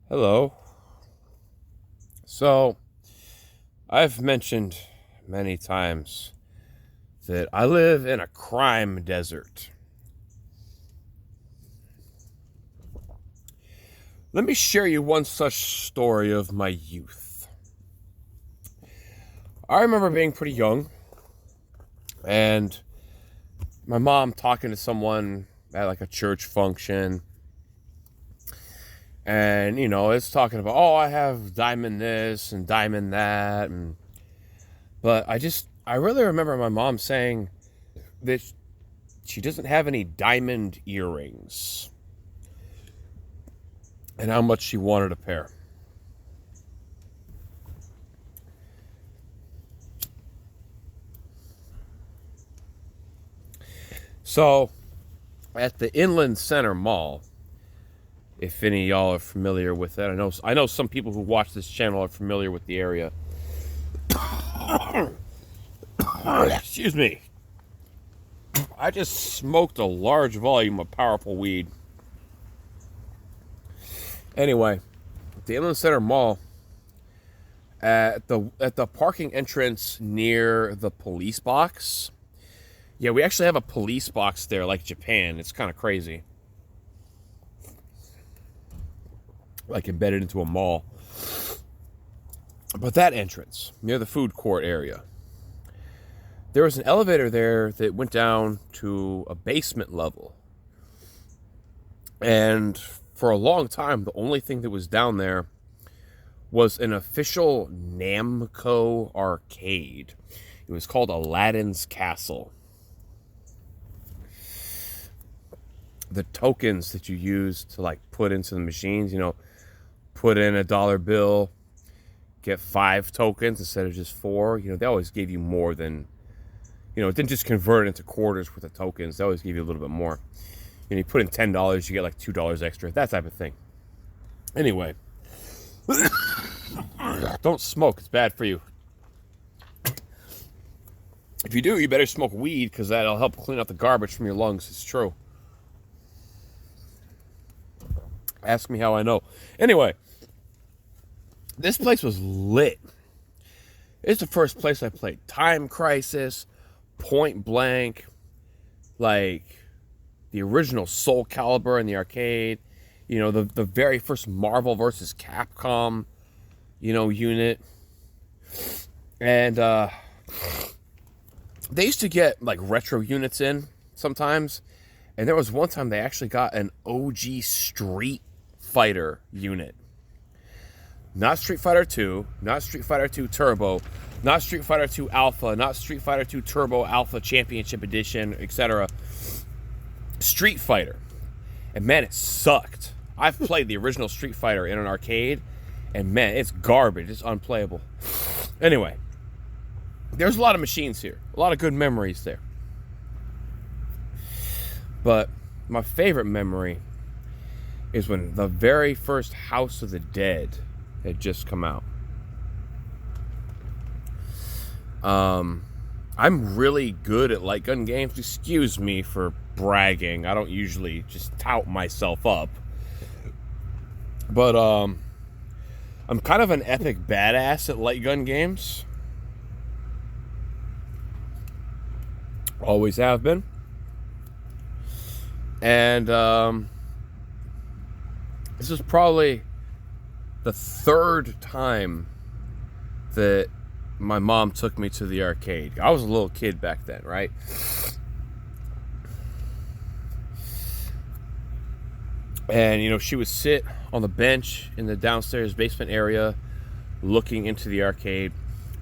Hello. So, I've mentioned many times that I live in a crime desert. Let me share you one such story of my youth. I remember being pretty young and my mom talking to someone at like a church function. And, it's talking about, oh, I have diamond this and diamond that. But I really remember my mom saying that she doesn't have any diamond earrings and how much she wanted a pair. So, at the Inland Center Mall, if any of y'all are familiar with it, I know some people who watch this channel are familiar with the area. Excuse me. I just smoked a large volume of powerful weed. Anyway, the Inland Center Mall, at the parking entrance near the police box. Yeah, we actually have a police box there, like Japan. It's kind of crazy. Like embedded into a mall. But that entrance, near the food court area, there was an elevator there that went down to a basement level. And for a long time, the only thing that was down there was an official Namco arcade. It was called Aladdin's Castle. The tokens that you use to like put into the machines, put in a dollar bill, get 5 tokens instead of just 4. They always gave you more than, it didn't just convert it into quarters with the tokens. They always gave you a little bit more. You put in $10, you get like $2 extra, that type of thing. Anyway, don't smoke. It's bad for you. If you do, you better smoke weed because that'll help clean out the garbage from your lungs. It's true. Ask me how I know. Anyway, this place was lit. It's the first place I played Time Crisis, Point Blank, like the original Soul Calibur in the arcade. The very first Marvel vs. Capcom, unit. And they used to get like retro units in sometimes. And there was one time they actually got an OG Street Fighter unit. Not Street Fighter 2, not Street Fighter 2 Turbo, not Street Fighter 2 Alpha, not Street Fighter 2 Turbo Alpha Championship Edition, etc. Street Fighter. And man, it sucked. I've played the original Street Fighter in an arcade, and man, it's garbage. It's unplayable. Anyway, there's a lot of machines here. A lot of good memories there. But my favorite memory is when the very first House of the Dead had just come out. I'm really good at light gun games. Excuse me for bragging. I don't usually just tout myself up. But I'm kind of an epic badass at light gun games. Always have been. And this is probably the 3rd time that my mom took me to the arcade. I was a little kid back then, right? And, she would sit on the bench in the downstairs basement area looking into the arcade.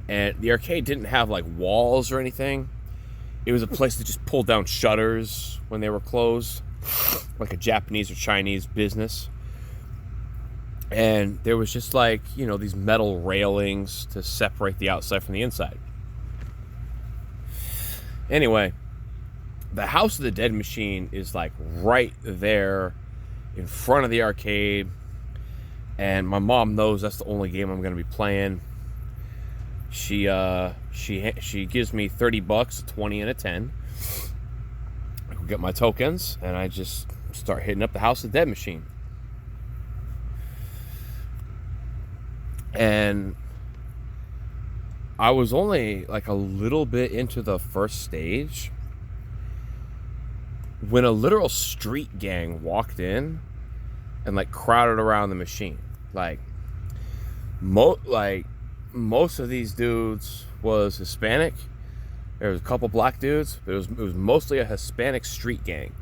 And the arcade didn't have, like, walls or anything. It was a place that just pulled down shutters when they were closed, like a Japanese or Chinese business. And there was just like, these metal railings to separate the outside from the inside. Anyway, the House of the Dead machine is like right there in front of the arcade. And my mom knows that's the only game I'm going to be playing. She gives me $30, a 20 and a 10. I go get my tokens and I just start hitting up the House of the Dead machine. And I was only like a little bit into the first stage when a literal street gang walked in and like crowded around the machine. Like most of these dudes was Hispanic. There was a couple black dudes, but it was mostly a Hispanic street gang.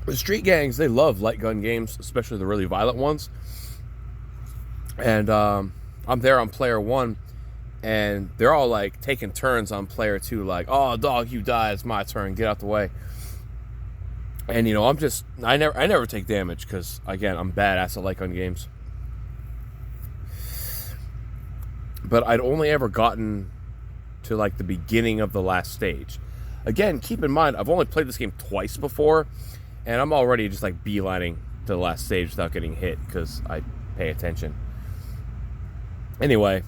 The street gangs, they love light gun games, especially the really violent ones. And I'm there on player 1, and they're all like taking turns on player 2, like, oh dog, you died, it's my turn, get out the way. And I never take damage because, again, I'm badass at light gun games. But I'd only ever gotten to like the beginning of the last stage. Again, keep in mind, I've only played this game twice before, and I'm already just like beelining to the last stage without getting hit because I pay attention. Anyway,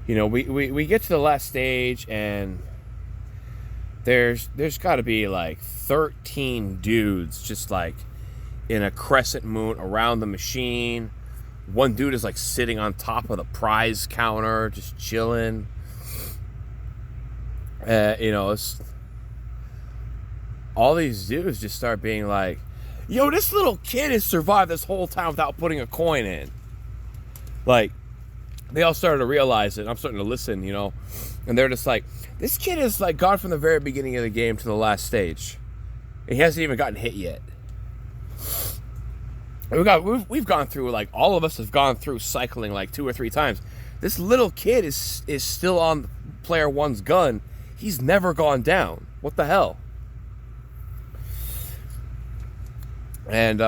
we get to the last stage, and there's got to be like 13 dudes just like in a crescent moon around the machine. One dude is like sitting on top of the prize counter, just chilling. It's all these dudes just start being like, yo, this little kid has survived this whole time without putting a coin in. Like, they all started to realize it. I'm starting to listen, and they're just like, this kid is like gone from the very beginning of the game to the last stage. He hasn't even gotten hit yet. We've gone through, like, all of us have gone through cycling like 2 or 3 times. This little kid is still on player 1's gun. He's never gone down. What the hell? And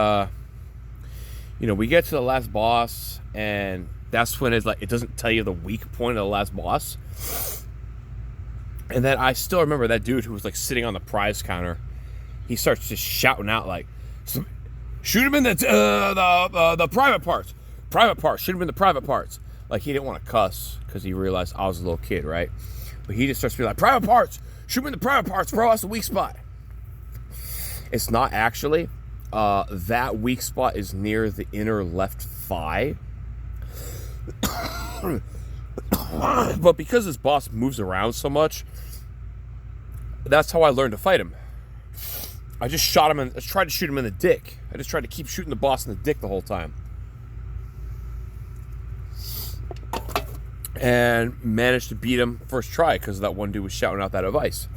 we get to the last boss, and that's when it's like it doesn't tell you the weak point of the last boss. And then I still remember that dude who was like sitting on the prize counter. He starts just shouting out like, shoot him in the private parts. Private parts. Shoot him in the private parts. Like, he didn't want to cuss because he realized I was a little kid, right? But he just starts to be like, private parts. Shoot him in the private parts, bro. That's the weak spot. It's not actually. That weak spot is near the inner left thigh. But because this boss moves around so much, that's how I learned to fight him. I just tried to shoot him in the dick. I just tried to keep shooting the boss in the dick the whole time. And managed to beat him first try because that one dude was shouting out that advice.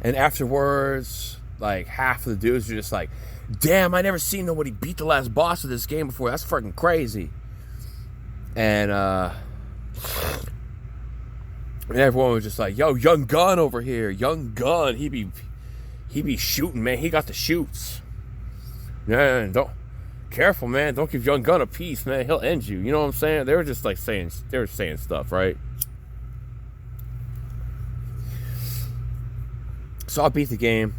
And afterwards, like, half of the dudes are just like, damn, I never seen nobody beat the last boss of this game before. That's fucking crazy. And everyone was just like, yo, Young Gun over here. Young Gun. He be shooting, man. He got the shoots. Yeah, careful, man. Don't give Young Gun a piece, man. He'll end you. You know what I'm saying? They were just like saying stuff, right? So I beat the game.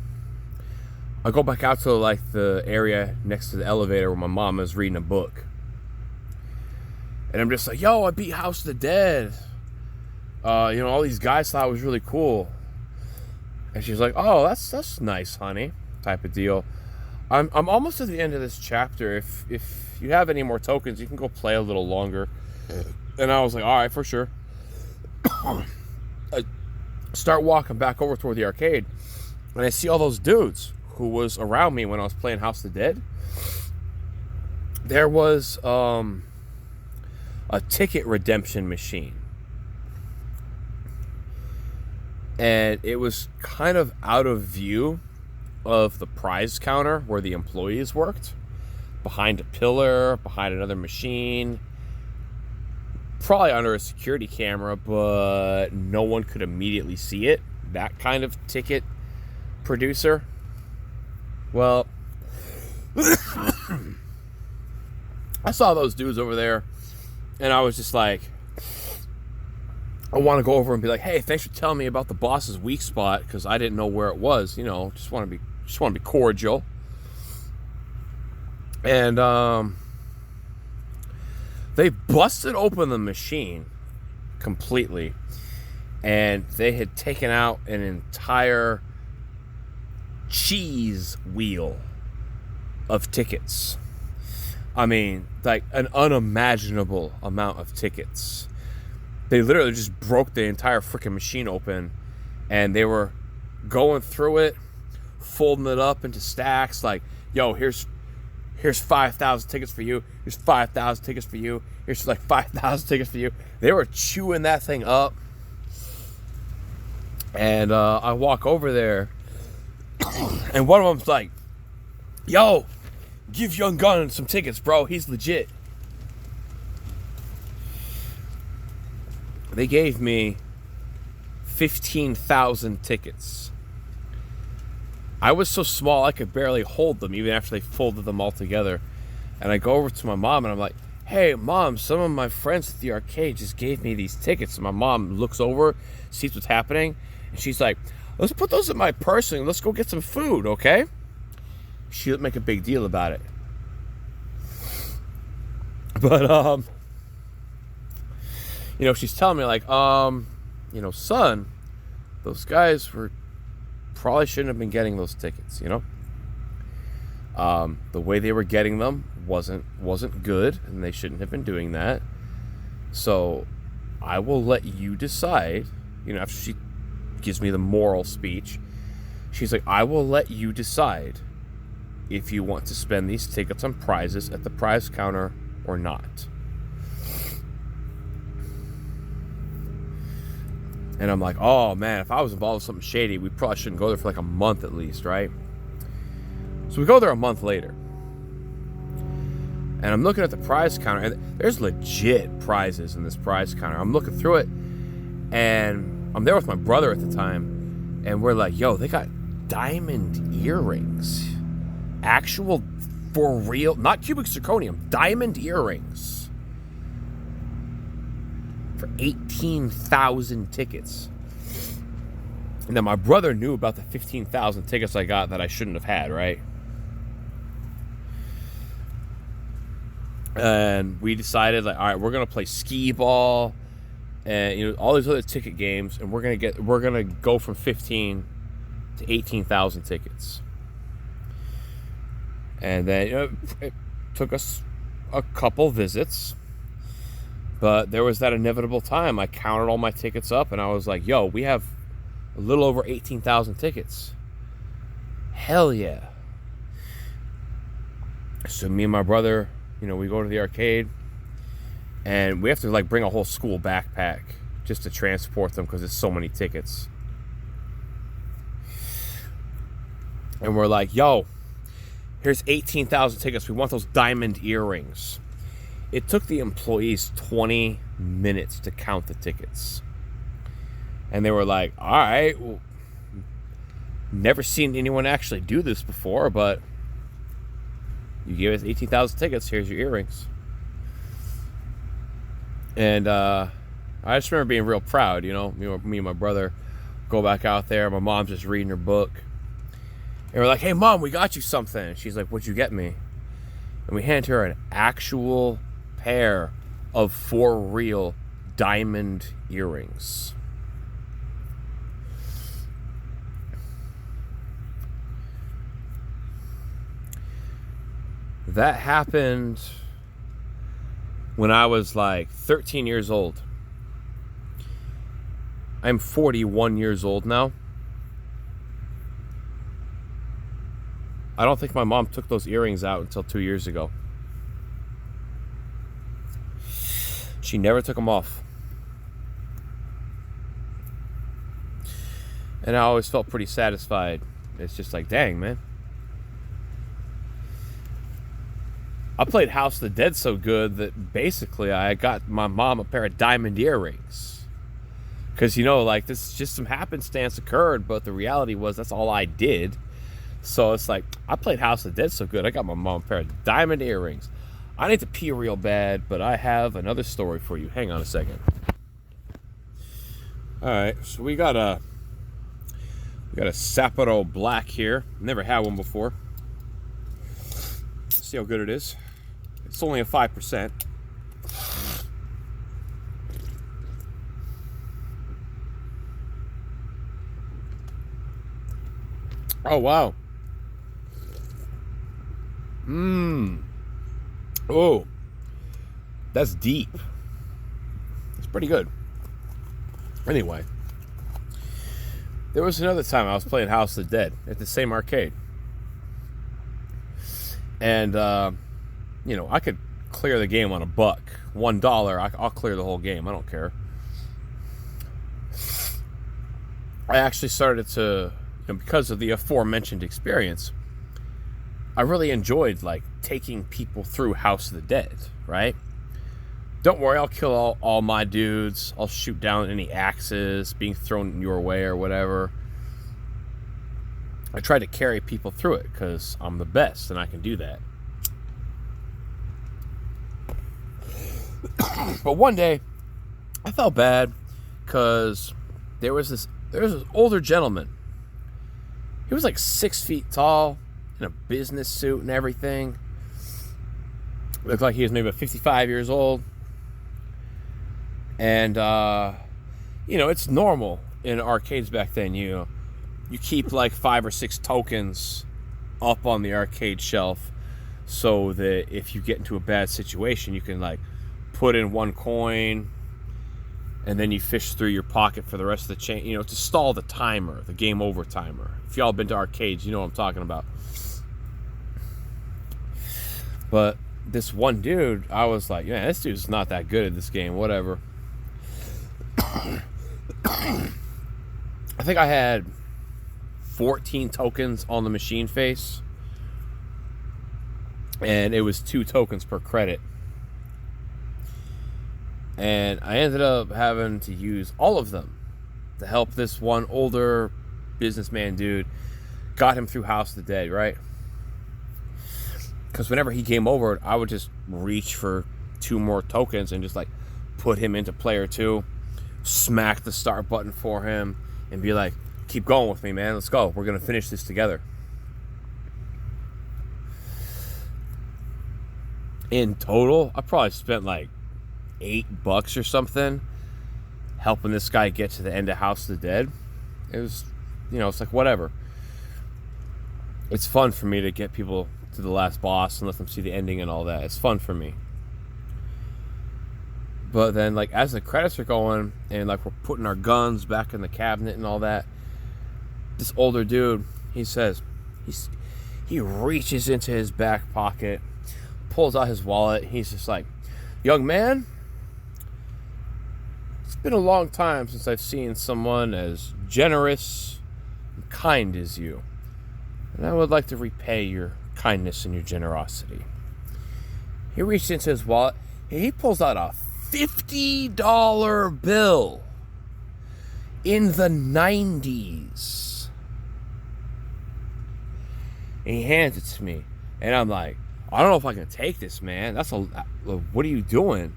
I go back out to like the area next to the elevator where my mom is reading a book. And I'm just like, yo, I beat House of the Dead. All these guys thought it was really cool. And she's like, oh, that's nice, honey, type of deal. I'm almost at the end of this chapter. If you have any more tokens, you can go play a little longer. And I was like, all right, for sure. I start walking back over toward the arcade, and I see all those dudes who was around me when I was playing House of the Dead. There was a ticket redemption machine. And it was kind of out of view of the prize counter where the employees worked. Behind a pillar, behind another machine. Probably under a security camera, but no one could immediately see it. That kind of ticket producer. Well, I saw those dudes over there, and I was just like, I want to go over and be like, hey, thanks for telling me about the boss's weak spot, because I didn't know where it was. Just want to be cordial. And they busted open the machine completely, and they had taken out an entire cheese wheel of tickets. I mean, like an unimaginable amount of tickets. They literally just broke the entire freaking machine open, and they were going through it, folding it up into stacks. Like, yo, here's 5,000 tickets for you. Here's 5,000 tickets for you. Here's like 5,000 tickets for you. They were chewing that thing up. And I walk over there, and one of them's like, yo, give Young Gun some tickets, bro. He's legit. They gave me 15,000 tickets. I was so small I could barely hold them even after they folded them all together. And I go over to my mom and I'm like, hey, Mom, some of my friends at the arcade just gave me these tickets. And my mom looks over, sees what's happening, and she's like, let's put those in my purse and let's go get some food, okay? She didn't make a big deal about it. But, she's telling me like, son, those guys probably shouldn't have been getting those tickets, The way they were getting them wasn't good, and they shouldn't have been doing that. So I will let you decide, after she gives me the moral speech, she's like, I will let you decide if you want to spend these tickets on prizes at the prize counter or not. And I'm like, oh man, if I was involved with something shady, we probably shouldn't go there for like a month at least, right? So we go there a month later. And I'm looking at the prize counter, and there's legit prizes in this prize counter. I'm looking through it, and I'm there with my brother at the time, and we're like, yo, they got diamond earrings. Actual, for real, not cubic zirconium, diamond earrings. For 18,000 tickets. And then my brother knew about the 15,000 tickets I got that I shouldn't have had, right? And we decided, like, all right, we're gonna play skee ball and all these other ticket games, and we're gonna go from 15 to 18,000 tickets. And then it took us a couple visits. But there was that inevitable time. I counted all my tickets up, and I was like, yo, we have a little over 18,000 tickets. Hell yeah. So me and my brother, we go to the arcade, and we have to bring a whole school backpack just to transport them because there's so many tickets. And we're like, yo, here's 18,000 tickets. We want those diamond earrings. It took the employees 20 minutes to count the tickets. And they were like, all right, well, never seen anyone actually do this before, but you gave us 18,000 tickets, here's your earrings. And I just remember being real proud, me and my brother go back out there. My mom's just reading her book. And we're like, hey, Mom, we got you something. And she's like, what'd you get me? And we hand her an actual pair of for real diamond earrings. That happened when I was like 13 years old. I'm 41 years old now. I don't think my mom took those earrings out until 2 years ago. She never took them off. And I always felt pretty satisfied. It's just like, dang, man. I played House of the Dead so good that basically I got my mom a pair of diamond earrings. Because, this just some happenstance occurred, but the reality was that's all I did. So it's like, I played House of the Dead so good, I got my mom a pair of diamond earrings. I need to pee real bad, but I have another story for you. Hang on a second. All right, so we got a Sapporo Black here. Never had one before. Let's see how good it is. It's only a 5%. Oh, wow. Mmm. Oh, that's deep. It's pretty good. Anyway, there was another time I was playing House of the Dead at the same arcade. And, I could clear the game on $1. $1, I'll clear the whole game. I don't care. I actually started to, because of the aforementioned experience, I really enjoyed, taking people through House of the Dead, right? Don't worry, I'll kill all my dudes. I'll shoot down any axes being thrown your way or whatever. I try to carry people through it because I'm the best and I can do that. But one day, I felt bad because there was this older gentleman. He was 6 feet tall, in a business suit and everything. Looked like he was maybe 55 years old. And, it's normal in arcades back then. You keep 5 or 6 tokens up on the arcade shelf so that if you get into a bad situation, you can put in 1 coin and then you fish through your pocket for the rest of the chain, to stall the timer, the game over timer. If y'all been to arcades, you know what I'm talking about. But this one dude, I was like, yeah, this dude's not that good at this game, whatever. I think I had 14 tokens on the machine face, and it was 2 tokens per credit. And I ended up having to use all of them to help this one older businessman dude. Got him through House of the Dead, right? Because whenever he came over, I would just reach for 2 more tokens and just put him into player 2, smack the start button for him, and be like, keep going with me, man. Let's go. We're going to finish this together. In total, I probably spent $8 or something helping this guy get to the end of House of the Dead. It was, it's whatever. It's fun for me to get people to the last boss and let them see the ending and all that. It's fun for me. But then, as the credits are going and we're putting our guns back in the cabinet and all that, this older dude, he says, he reaches into his back pocket, pulls out his wallet. He's just like, young man, it's been a long time since I've seen someone as generous and kind as you. And I would like to repay your kindness and your generosity. He reached into his wallet. He pulls out a $50 bill in the 90s. And he hands it to me. And I'm like, I don't know if I can take this, man. What are you doing?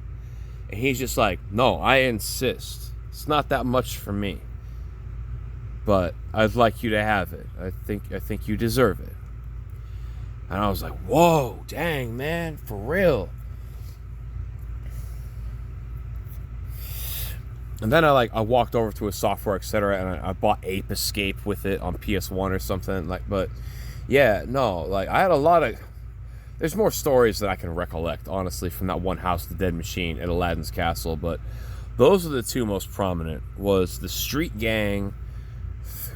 And he's just like, no, I insist. It's not that much for me. But I'd like you to have it. I think you deserve it. And I was like, whoa, dang, man, for real. And then I walked over to a software, etc., and I bought Ape Escape with it on PS1 or something. But yeah, no, I had a lot of. There's more stories that I can recollect, honestly, from that one House of the Dead machine at Aladdin's Castle. But those are the 2 most prominent. Was the street gang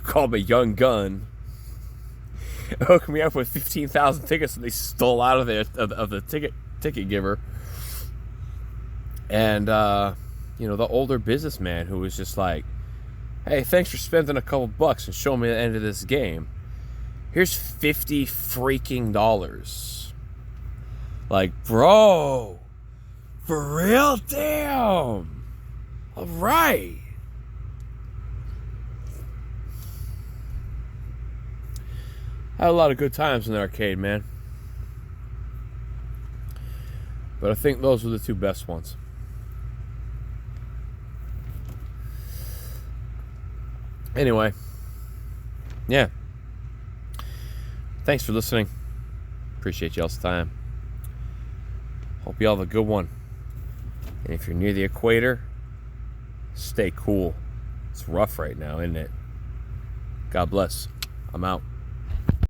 called me Young Gun hooked me up with 15,000 tickets that they stole out of the ticket giver, and the older businessman who was just like, hey, thanks for spending a couple bucks and showing me the end of this game. Here's $50 freaking dollars. Bro, for real? Damn. All right. I had a lot of good times in the arcade, man. But I think those were the 2 best ones. Anyway, yeah. Thanks for listening. Appreciate y'all's time. Hope y'all have a good one. And if you're near the equator, stay cool. It's rough right now, isn't it? God bless. I'm out.